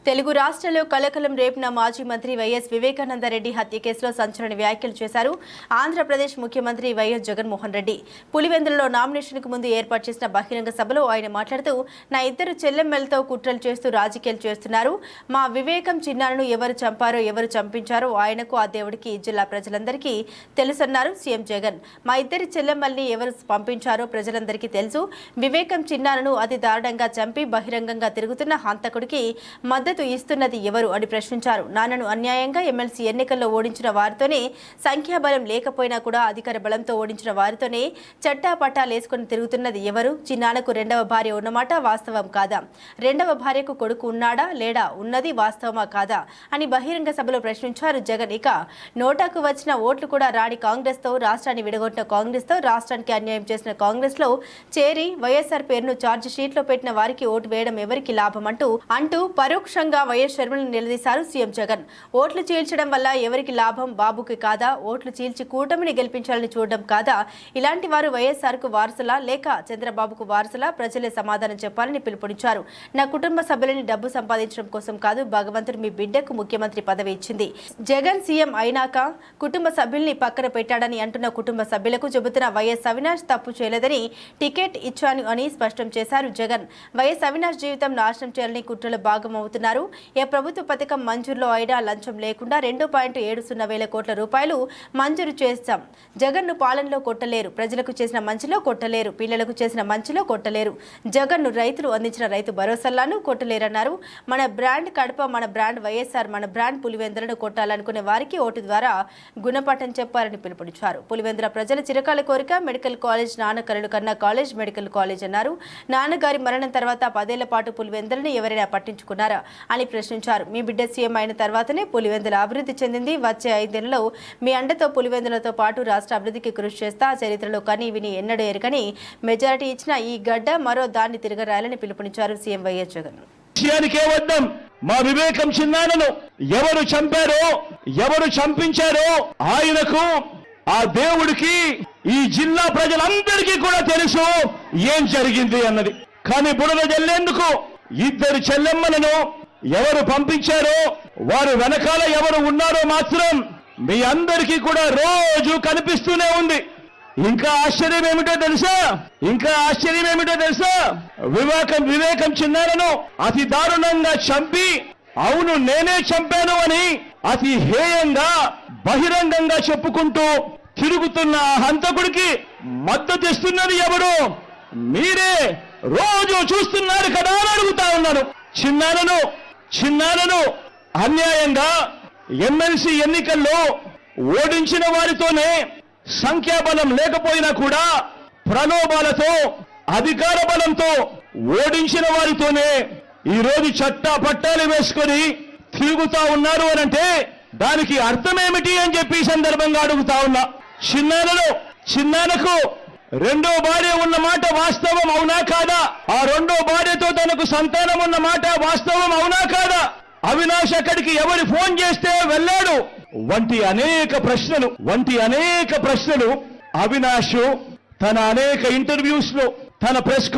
తెలుగు రాష్ట్రాల్లో కలకలం రేపిన మాజీ మంత్రి వైఎస్ వివేకానందరెడ్డి హత్య కేసులో సంచలన వ్యాఖ్యలు చేశారు ఆంధ్రప్రదేశ్ ముఖ్యమంత్రి వైఎస్ జగన్మోహన్ రెడ్డి. పులివెందులలో నామినేషన్కు ముందు ఏర్పాటు చేసిన బహిరంగ సభలో ఆయన మాట్లాడుతూ, నా ఇద్దరు చెల్లెమ్మలతో కుట్రలు చేస్తూ రాజకీయాలు చేస్తున్నారు. మా వివేకం చిన్నారను ఎవరు చంపారో ఎవరు చంపించారో ఆయనకు ఆ దేవుడికి జిల్లా ప్రజలందరికీ తెలుసన్నారు సీఎం జగన్. మా ఇద్దరి చెల్లెమ్మల్ని ఎవరు పంపించారో ప్రజలందరికీ తెలుసు. వివేకం చిన్నారను అతి దారుణంగా చంపి బహిరంగంగా తిరుగుతున్న హంతకుడికి మద్దతు ఇస్తున్నది ఎవరు అని ప్రశ్నించారు. నాన్నను అన్యాయంగా ఎమ్మెల్సీ ఎన్నికల్లో ఓడించిన వారితోనే, సంఖ్యాబలం లేకపోయినా కూడా అధికార బలంతో ఓడించిన వారితోనే చట్టాపట్టాలేసుకుని తిరుగుతున్నది ఎవరు? చిన్నాన్నకు రెండవ భార్య ఉన్నమాట వాస్తవం కాదా? రెండవ భార్యకు కొడుకు ఉన్నాడా లేడా? ఉన్నది వాస్తవమా కాదా అని బహిరంగ సభలో ప్రశ్నించారు జగన్. ఇక నోటాకు వచ్చిన ఓట్లు కూడా రాని కాంగ్రెస్ తో, రాష్ట్రాన్ని విడగొట్టిన కాంగ్రెస్ తో, రాష్ట్రానికి అన్యాయం చేసిన కాంగ్రెస్ లో చేరి వైఎస్ఆర్ పేరును ఛార్జ్ షీట్ లో పెట్టిన వారికి ఓటు వేయడం ఎవరికి లాభం అంటూ పరోక్షంగా వైఎస్ షర్మిలను నిలదీశారు సీఎం జగన్. ఓట్లు చీల్చడం వల్ల ఎవరికి లాభం? బాబుకి కాదా? ఓట్లు చీల్చి కూటమిని గెలిపించాలని చూడడం కాదా? ఇలాంటి వారు వైఎస్ఆర్ కు వారసులా లేక చంద్రబాబుకు వారసులా? ప్రజలే సమాధానం చెప్పాలని పిలుపునిచ్చారు. నా కుటుంబ సభ్యులని డబ్బు సంపాదించడం కోసం కాదు, భగవంతుడు మీ బిడ్డకు ముఖ్యమంత్రి పదవి ఇచ్చింది. జగన్ సీఎం అయినాక కుటుంబ సభ్యుల్ని పక్కన పెట్టాడని అంటున్న కుటుంబ సభ్యులకు చెబుతున్న వైఎస్ అవినాష్ తప్పు చేయలేదని, టికెట్ ఇచ్చాను అని స్పష్టం చేశారు జగన్. వైఎస్ అవినాష్ జీవితం నాశనం చేయాలని కుట్రలు భాగమవుతున్నారు. ఏ ప్రభుత్వ పథకం మంజూరులో అయినా లంచం లేకుండా 2.70 కోట్ల రూపాయలు మంజూరు చేస్తాం. జగన్ను పాలనలో కొట్టలేరు, ప్రజలకు చేసిన మంచిలో కొట్టలేరు, పిల్లలకు చేసిన మంచిలో కొట్టలేరు. జగన్ను రైతులు అందించిన రైతు భరోసాలను కొట్టలేరన్నారు. మన బ్రాండ్ కడప, మన బ్రాండ్ వైఎస్ఆర్, మన బ్రాండ్ పులివెందులను కొట్టాలనుకునే వారికి ఓటు ద్వారా గుణపాఠం చెప్పాలని పిలుపునిచ్చారు. పులివెందుల ప్రజల చిరకాల కోరిక మెడికల్ కాలేజ్, నాన్న కలలు కన్నా కాలేజ్ మెడికల్ కాలేజ్ అన్నారు. నాన్నగారి మరణం తర్వాత 10 ఏళ్ల పాటు పులివెందులని ఎవరైనా పట్టించుకున్నారా అని ప్రశ్నించారు. మీ బిడ్డ సీఎం అయిన తర్వాతనే పులివెందుల అభివృద్ధి చెందింది. వచ్చే 5 ఏళ్లలో మీ అండతో పులివెందులతో పాటు రాష్ట్ర అభివృద్ధికి కృషి చేస్తా. చరిత్రలో కానీ విని ఎన్నడూ ఎరకని మెజారిటీ ఇచ్చిన ఈ గడ్డ మరో దాన్ని తిరగరాయాలని పిలుపునిచ్చారు సీఎం వైఎస్ జగన్. మా వివేకం చిన్నానను ఎవరు చంపారో, ఎవరు చంపించారో ఆయనకు, ఆ దేవుడికి, ఈ జిల్లా ప్రజలందరికీ కూడా తెలుసు ఏం జరిగింది అన్నది. కానీ బుడద జల్లేందుకు ఇద్దరు చెల్లెమ్మలను ఎవరు పంపించారో, వారు వెనకాల ఎవరు ఉన్నారో మాత్రం మీ అందరికీ కూడా రోజు కనిపిస్తూనే ఉంది. ఇంకా ఆశ్చర్యం ఏమిటో తెలుసా? వివేకం చిన్నారను అతి దారుణంగా చంపి, అవును నేనే చంపాను అని అతి హేయంగా బహిరంగంగా చెప్పుకుంటూ తిరుగుతున్న హంతకుడికి మద్దతు ఇస్తున్నది ఎవరు? మీరే రోజు చూస్తున్నారు కదా అని అడుగుతా ఉన్నాను. చిన్నారను అన్యాయంగా ఎమ్మెల్సీ ఎన్నికల్లో ఓడించిన వారితోనే, సంఖ్యాబలం లేకపోయినా కూడా ప్రలోభాలతో, అధికార బలంతో ఓడించిన వారితోనే ఈరోజు చట్టా పట్టాలు వేసుకొని తిరుగుతా ఉన్నారు అనంటే దానికి అర్థమేమిటి అని చెప్పి సందర్భంగా అడుగుతా ఉన్నా. చిన్నానకు రెండో భార్య ఉన్న మాట వాస్తవం అవునా కాదా? ఆ రెండో భార్యతో తనకు సంతానం ఉన్న మాట వాస్తవం అవునా కాదా? అవినాష్ అక్కడికి ఎవరు ఫోన్ చేస్తే వెళ్ళాడు వంటి అనేక ప్రశ్నలు అవినాష్ తన అనేక ఇంటర్వ్యూస్ లో, తన ప్రెస్